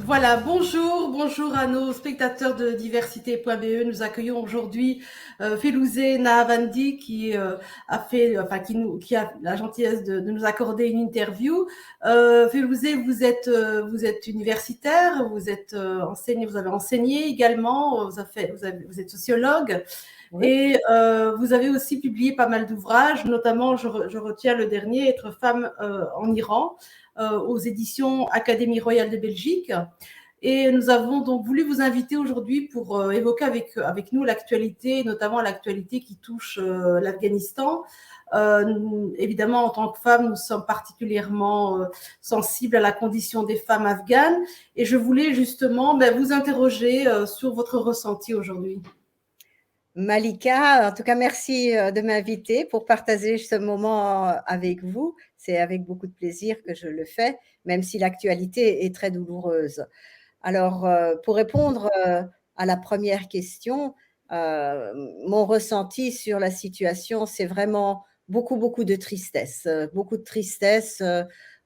Voilà, bonjour à nos spectateurs de diversité.be. Nous accueillons aujourd'hui Felouzé Nahavandi qui a la gentillesse de nous accorder une interview. Felouzé, vous êtes universitaire, vous avez enseigné également, vous êtes sociologue. Oui. Et vous avez aussi publié pas mal d'ouvrages, notamment je retiens le dernier, Être femme en Iran, aux éditions Académie royale de Belgique. Et nous avons donc voulu vous inviter aujourd'hui pour évoquer avec nous l'actualité, notamment l'actualité qui touche l'Afghanistan. Évidemment, en tant que femmes, nous sommes particulièrement sensibles à la condition des femmes afghanes. Et je voulais justement vous interroger sur votre ressenti aujourd'hui. Malika, en tout cas, merci de m'inviter pour partager ce moment avec vous. C'est avec beaucoup de plaisir que je le fais, même si l'actualité est très douloureuse. Alors, pour répondre à la première question, mon ressenti sur la situation, c'est vraiment beaucoup de tristesse. Beaucoup de tristesse,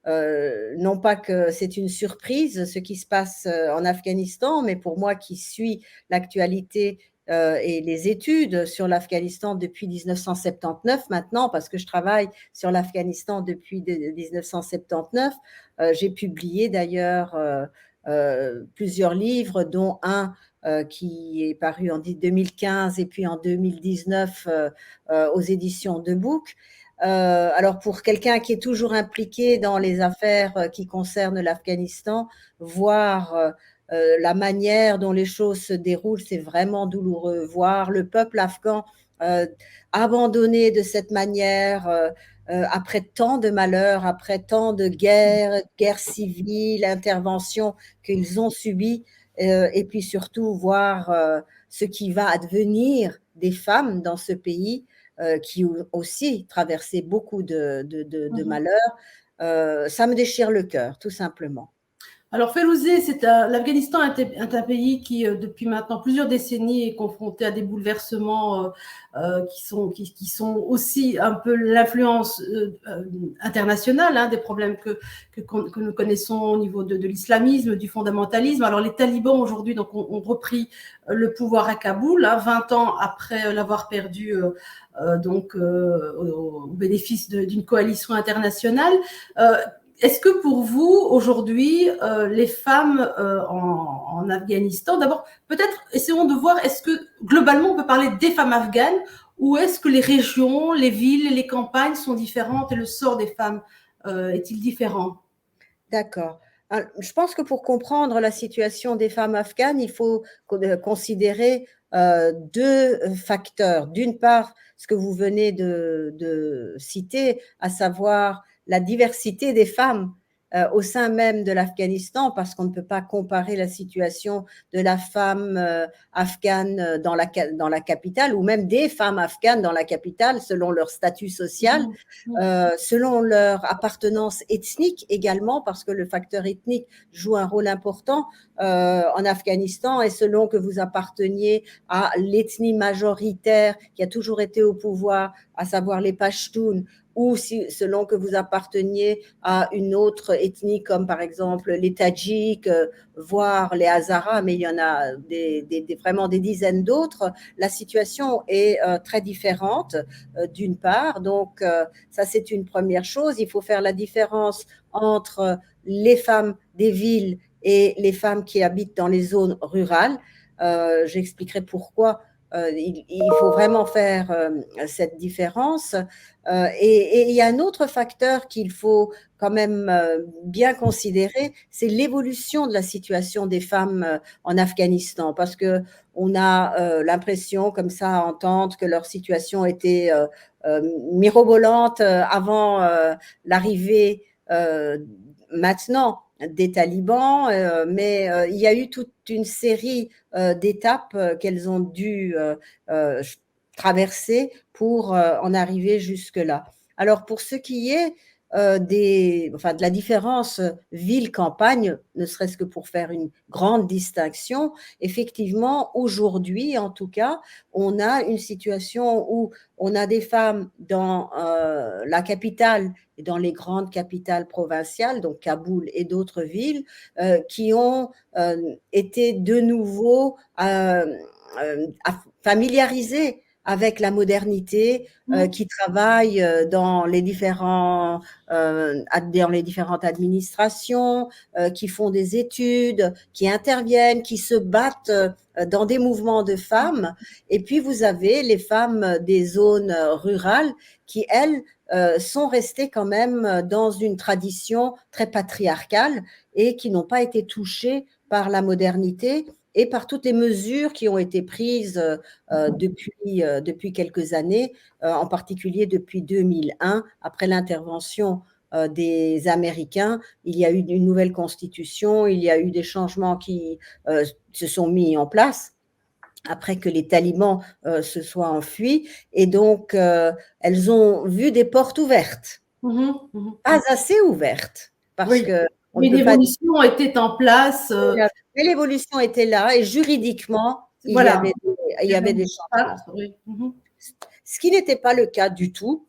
non pas que c'est une surprise ce qui se passe en Afghanistan, mais pour moi qui suis l'actualité et les études sur l'Afghanistan depuis 1979 maintenant, parce que je travaille sur l'Afghanistan depuis 1979. J'ai publié d'ailleurs plusieurs livres, dont un qui est paru en 2015 et puis en 2019 aux éditions de Book. Alors pour quelqu'un qui est toujours impliqué dans les affaires qui concernent l'Afghanistan, voir la manière dont les choses se déroulent, c'est vraiment douloureux. Voir le peuple afghan abandonné de cette manière, après tant de malheurs, après tant de guerres civiles, interventions qu'ils ont subies, et puis surtout voir ce qui va advenir des femmes dans ce pays qui ont aussi traversé beaucoup de malheurs. Ça me déchire le cœur, tout simplement. Alors, Félouzé, l'Afghanistan est un pays qui, depuis maintenant plusieurs décennies, est confronté à des bouleversements qui sont aussi un peu l'influence internationale, des problèmes que nous connaissons au niveau de l'islamisme, du fondamentalisme. Alors, les talibans, aujourd'hui, donc, ont repris le pouvoir à Kaboul, 20 ans après l'avoir perdu au bénéfice d'une coalition internationale. Est-ce que pour vous, aujourd'hui, les femmes en Afghanistan, d'abord, peut-être essayons de voir, est-ce que globalement on peut parler des femmes afghanes ou est-ce que les régions, les villes, les campagnes sont différentes et le sort des femmes est-il différent? D'accord. Je pense que pour comprendre la situation des femmes afghanes, il faut considérer deux facteurs. D'une part, ce que vous venez de citer, à savoir la diversité des femmes au sein même de l'Afghanistan, parce qu'on ne peut pas comparer la situation de la femme afghane dans la capitale, ou même des femmes afghanes dans la capitale, selon leur statut social, selon leur appartenance ethnique également, parce que le facteur ethnique joue un rôle important en Afghanistan, et selon que vous apparteniez à l'ethnie majoritaire qui a toujours été au pouvoir, à savoir les Pashtuns, ou selon que vous apparteniez à une autre ethnie comme par exemple les Tadjiks, voire les Hazaras, mais il y en a vraiment des dizaines d'autres, la situation est très différente d'une part. Donc ça, c'est une première chose. Il faut faire la différence entre les femmes des villes et les femmes qui habitent dans les zones rurales. J'expliquerai pourquoi il faut vraiment faire cette différence. Et il y a un autre facteur qu'il faut quand même bien considérer, c'est l'évolution de la situation des femmes en Afghanistan, parce que on a l'impression comme ça à entendre que leur situation était mirobolante avant l'arrivée maintenant des talibans, mais il y a eu toute une série d'étapes qu'elles ont dû traverser pour en arriver jusque-là. Alors, pour ce qui est de la différence ville-campagne, ne serait-ce que pour faire une grande distinction. Effectivement, aujourd'hui, en tout cas, on a une situation où on a des femmes dans la capitale et dans les grandes capitales provinciales, donc Kaboul et d'autres villes, qui ont été de nouveau familiarisées avec la modernité, qui travaillent dans les différentes administrations, qui font des études, qui interviennent, qui se battent dans des mouvements de femmes. Et puis, vous avez les femmes des zones rurales qui, elles, sont restées quand même dans une tradition très patriarcale et qui n'ont pas été touchées par la modernité et par toutes les mesures qui ont été prises depuis quelques années, en particulier depuis 2001, après l'intervention des Américains. Il y a eu une nouvelle constitution, il y a eu des changements qui se sont mis en place après que les talibans se soient enfuis. Et donc, elles ont vu des portes ouvertes, pas assez ouvertes, parce que mais l'évolution était en place. Mais l'évolution était là et juridiquement, il y avait des changements. Oui. Ce qui n'était pas le cas du tout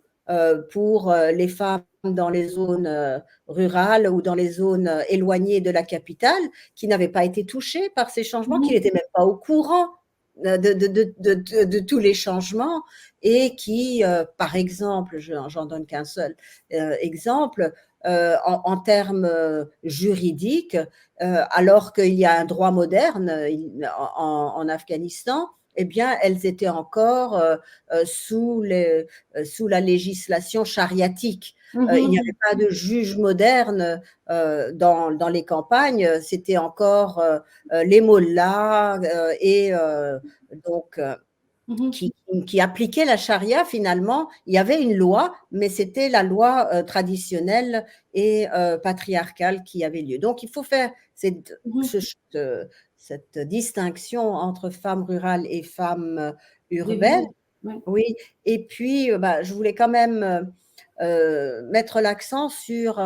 pour les femmes dans les zones rurales ou dans les zones éloignées de la capitale, qui n'avaient pas été touchées par ces changements, qui n'étaient même pas au courant de tous les changements et qui, par exemple, j'en donne qu'un seul exemple, en termes juridiques, alors qu'il y a un droit moderne en Afghanistan, eh bien, elles étaient encore sous la législation chariatique. Il n'y avait pas de juge moderne dans les campagnes, c'était encore les mollahs et donc qui appliquaient la charia finalement. Il y avait une loi, mais c'était la loi traditionnelle et patriarcale qui avait lieu. Donc, il faut faire cette distinction entre femmes rurales et femmes urbaines. Oui, et puis je voulais quand même mettre l'accent sur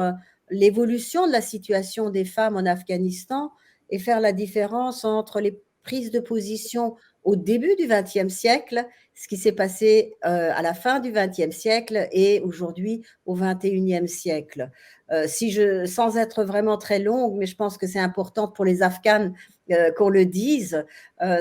l'évolution de la situation des femmes en Afghanistan et faire la différence entre les prises de position au début du XXe siècle, ce qui s'est passé à la fin du XXe siècle et aujourd'hui au XXIe siècle. Sans être vraiment très longue, mais je pense que c'est important pour les Afghanes qu'on le dise,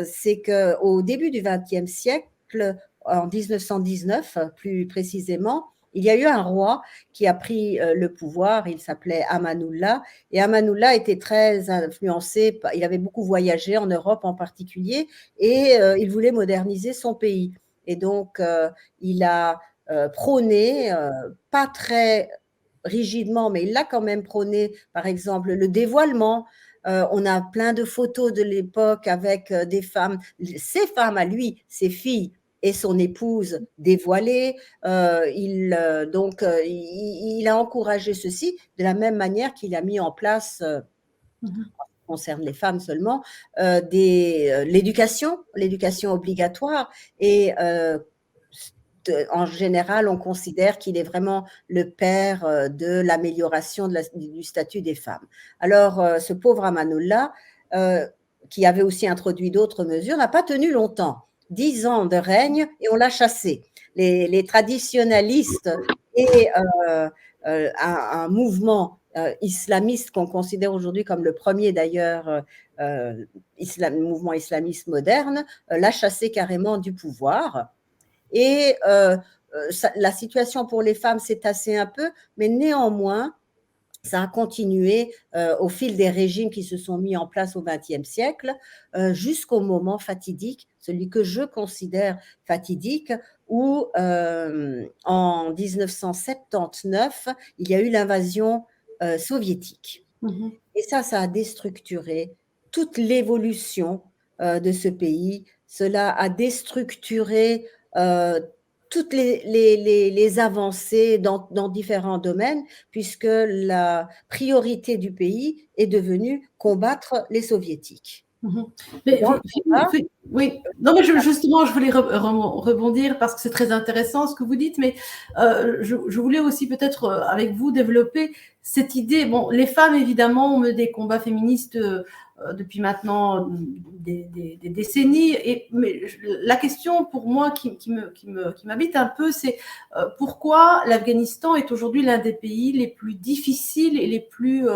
c'est qu'au début du XXe siècle, en 1919 plus précisément, il y a eu un roi qui a pris le pouvoir, il s'appelait Amanullah, et Amanullah était très influencé, il avait beaucoup voyagé en Europe en particulier, et il voulait moderniser son pays. Et donc, il a prôné, pas très rigidement, mais il l'a quand même prôné, par exemple, le dévoilement. On a plein de photos de l'époque avec des femmes, ses femmes à lui, ses filles, et son épouse dévoilée. Il a encouragé ceci de la même manière qu'il a mis en place, concerne les femmes seulement, l'éducation obligatoire. Et en général, on considère qu'il est vraiment le père de l'amélioration du statut des femmes. Alors, ce pauvre Amanullah, qui avait aussi introduit d'autres mesures, n'a pas tenu longtemps. 10 ans de règne et on l'a chassé. Les traditionalistes et un mouvement islamiste qu'on considère aujourd'hui comme le premier d'ailleurs mouvement islamiste moderne, l'a chassé carrément du pouvoir. Et la situation pour les femmes s'est tassée un peu, mais néanmoins, ça a continué au fil des régimes qui se sont mis en place au XXe siècle, jusqu'au moment fatidique, celui que je considère fatidique, où en 1979, il y a eu l'invasion soviétique. Et ça a déstructuré toute l'évolution de ce pays. Cela a déstructuré toutes les avancées dans différents domaines, puisque la priorité du pays est devenue combattre les soviétiques. Mais Oui, non, mais justement, je voulais rebondir parce que c'est très intéressant ce que vous dites, mais je voulais aussi peut-être avec vous développer cette idée. Bon, les femmes, évidemment, ont mené des combats féministes depuis maintenant des décennies, mais la question pour moi qui m'habite un peu, c'est pourquoi l'Afghanistan est aujourd'hui l'un des pays les plus difficiles et les plus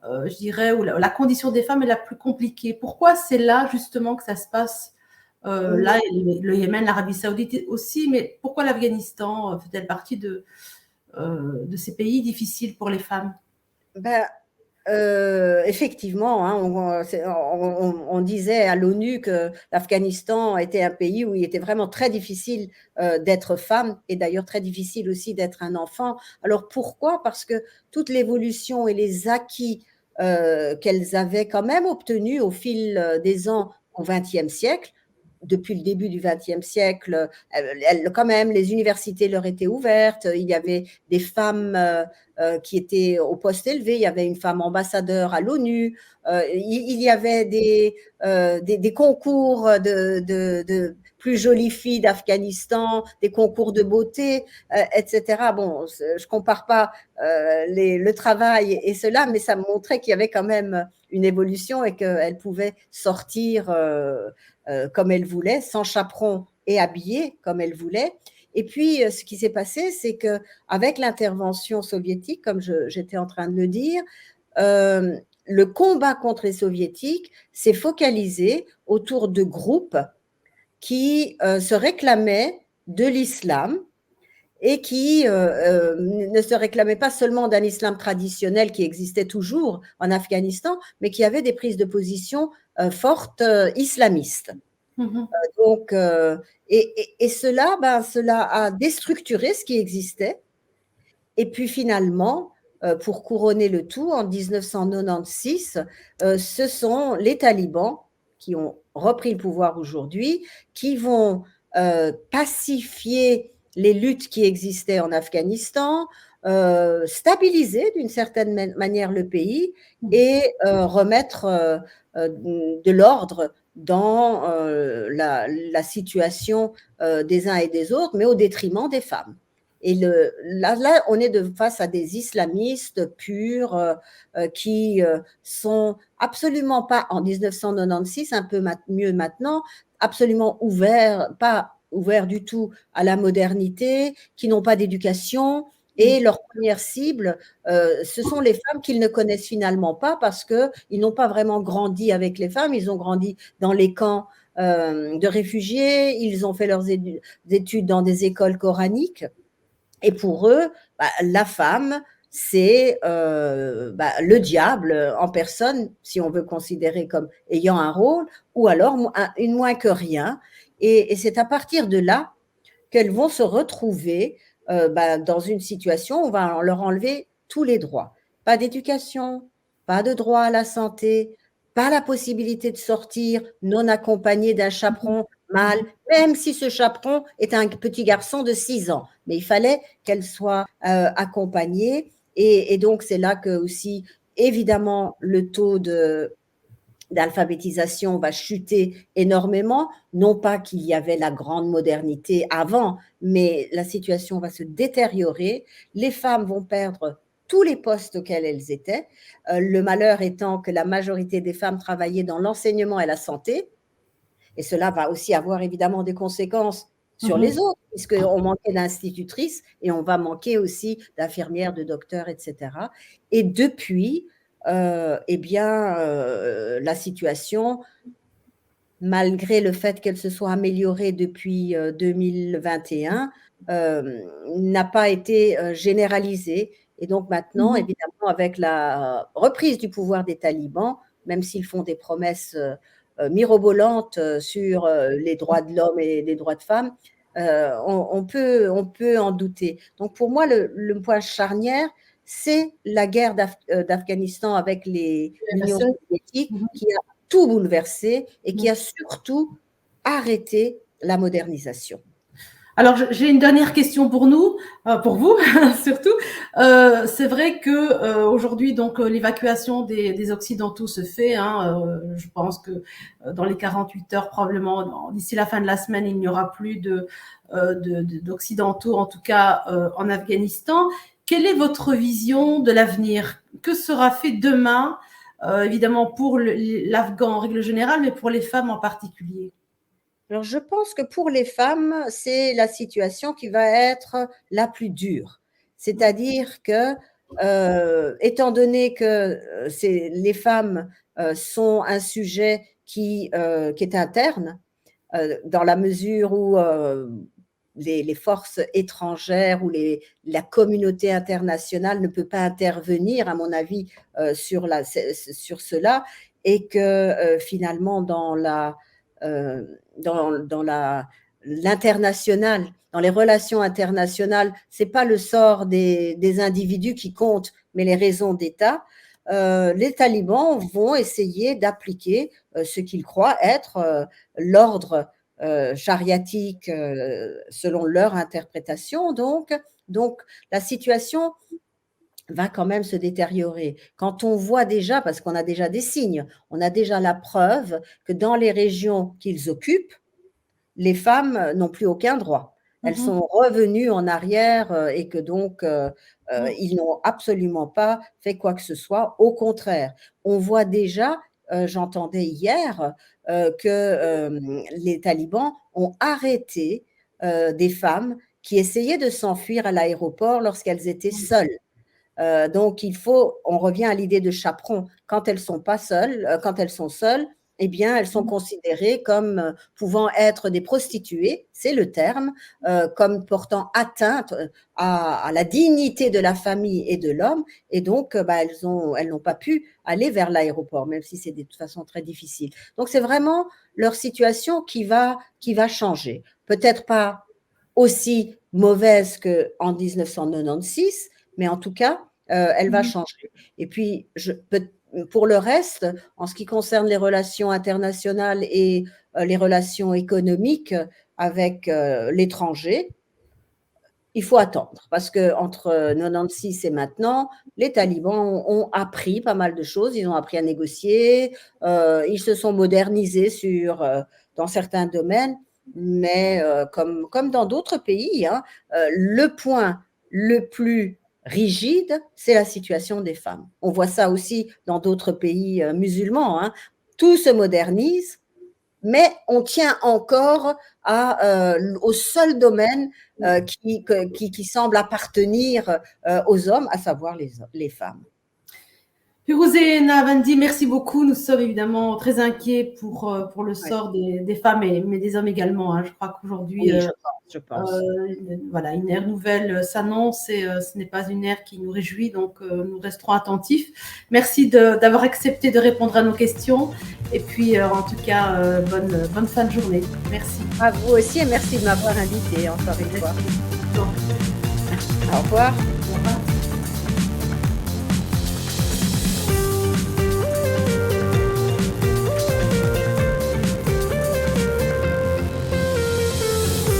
je dirais, où la condition des femmes est la plus compliquée. Pourquoi c'est là, justement, que ça se passe là, le Yémen, l'Arabie Saoudite aussi, mais pourquoi l'Afghanistan fait-elle partie de ces pays difficiles pour les femmes? Ben, effectivement, hein, on disait à l'ONU que l'Afghanistan était un pays où il était vraiment très difficile d'être femme et d'ailleurs très difficile aussi d'être un enfant. Alors pourquoi? Parce que toute l'évolution et les acquis qu'elles avaient quand même obtenus au fil des ans au XXe siècle, depuis le début du XXe siècle, quand même, les universités leur étaient ouvertes, il y avait des femmes qui étaient au poste élevé, il y avait une femme ambassadeur à l'ONU, il y avait des concours de plus jolies filles d'Afghanistan, des concours de beauté, etc. Bon, je ne compare pas le travail et cela, mais ça me montrait qu'il y avait quand même une évolution et qu'elle pouvait sortir comme elle voulait, sans chaperon et habillée comme elle voulait. Et puis, ce qui s'est passé, c'est qu'avec l'intervention soviétique, comme j'étais en train de le dire, le combat contre les soviétiques s'est focalisé autour de groupes qui se réclamaient de l'islam et qui ne se réclamaient pas seulement d'un islam traditionnel qui existait toujours en Afghanistan, mais qui avait des prises de position fortes islamistes. Mm-hmm. Donc, et cela, cela a déstructuré ce qui existait. Et puis finalement, pour couronner le tout, en 1996, ce sont les talibans qui ont repris le pouvoir aujourd'hui, qui vont pacifier les luttes qui existaient en Afghanistan, stabiliser d'une certaine manière le pays et remettre de l'ordre dans la situation des uns et des autres, mais au détriment des femmes. Et là, on est face à des islamistes purs qui sont absolument pas, en 1996, un peu mieux maintenant, absolument pas ouverts du tout à la modernité, qui n'ont pas d'éducation. Et leur première cible, ce sont les femmes qu'ils ne connaissent finalement pas parce qu'ils n'ont pas vraiment grandi avec les femmes, ils ont grandi dans les camps de réfugiés, ils ont fait leurs études dans des écoles coraniques. Et pour eux, la femme, c'est le diable en personne, si on veut considérer comme ayant un rôle, ou alors une moins que rien. Et c'est à partir de là qu'elles vont se retrouver dans une situation où on va leur enlever tous les droits. Pas d'éducation, pas de droit à la santé, pas la possibilité de sortir non accompagné d'un chaperon mâle, même si ce chaperon est un petit garçon de 6 ans. Mais il fallait qu'elle soit accompagnée. Et donc, c'est là que aussi, évidemment, le taux d'alphabétisation va chuter énormément. Non pas qu'il y avait la grande modernité avant, mais la situation va se détériorer. Les femmes vont perdre tous les postes auxquels elles étaient. Le malheur étant que la majorité des femmes travaillaient dans l'enseignement et la santé. Et cela va aussi avoir évidemment des conséquences sur les autres, puisqu'on manquait d'institutrices et on va manquer aussi d'infirmières, de docteurs, etc. Et depuis, la situation, malgré le fait qu'elle se soit améliorée depuis 2021, n'a pas été généralisée. Et donc maintenant, évidemment, avec la reprise du pouvoir des talibans, même s'ils font des promesses mirobolantes sur les droits de l'homme et les droits de femmes, on peut en douter. Donc pour moi, le point charnière, c'est la guerre d'Afghanistan avec l'Union soviétique qui a tout bouleversé et qui a surtout arrêté la modernisation. Alors, j'ai une dernière question pour nous, pour vous surtout. C'est vrai que aujourd'hui, donc, l'évacuation des Occidentaux se fait. Hein, je pense que dans les 48 heures, probablement d'ici la fin de la semaine, il n'y aura plus d'Occidentaux, en tout cas en Afghanistan. Quelle est votre vision de l'avenir? Que sera fait demain, évidemment pour l'Afghan en règle générale, mais pour les femmes en particulier? Alors, je pense que pour les femmes, c'est la situation qui va être la plus dure. C'est-à-dire que, étant donné que les femmes sont un sujet qui est interne, dans la mesure où les forces étrangères ou la communauté internationale ne peut pas intervenir, à mon avis, sur cela, et que finalement, dans l'international, dans les relations internationales, c'est pas le sort des individus qui compte, mais les raisons d'État. Les talibans vont essayer d'appliquer ce qu'ils croient être l'ordre chariatique selon leur interprétation. Donc, la situation va quand même se détériorer. Quand on voit déjà, parce qu'on a déjà des signes, on a déjà la preuve que dans les régions qu'ils occupent, les femmes n'ont plus aucun droit. Elles sont revenues en arrière et que donc ils n'ont absolument pas fait quoi que ce soit. Au contraire, on voit déjà, j'entendais hier que les talibans ont arrêté des femmes qui essayaient de s'enfuir à l'aéroport lorsqu'elles étaient seules. Donc, on revient à l'idée de chaperon. Quand elles sont pas seules, quand elles sont seules, eh bien, elles sont considérées comme pouvant être des prostituées, c'est le terme, comme portant atteinte à la dignité de la famille et de l'homme. Et donc, elles n'ont pas pu aller vers l'aéroport, même si c'est de toute façon très difficile. Donc, c'est vraiment leur situation qui va changer. Peut-être pas aussi mauvaise qu'en 1996, mais en tout cas, elle va changer. Et puis, pour le reste, en ce qui concerne les relations internationales et les relations économiques avec l'étranger, il faut attendre parce qu'entre 96 et maintenant, les talibans ont appris pas mal de choses. Ils ont appris à négocier, ils se sont modernisés dans certains domaines, mais comme dans d'autres pays, hein, le point le plus rigide, c'est la situation des femmes. On voit ça aussi dans d'autres pays musulmans. Hein. Tout se modernise, mais on tient encore au seul domaine qui semble appartenir aux hommes, à savoir les femmes. Firouzeh Nahbandi, merci beaucoup. Nous sommes évidemment très inquiets pour le sort des femmes, mais des hommes également. Hein. Je crois qu'aujourd'hui, oui, je pense. Voilà, une ère nouvelle s'annonce et ce n'est pas une ère qui nous réjouit, donc nous resterons attentifs. Merci d'avoir accepté de répondre à nos questions et puis en tout cas, bonne fin de journée. Merci. À vous aussi et merci de m'avoir invité encore une fois. Au revoir.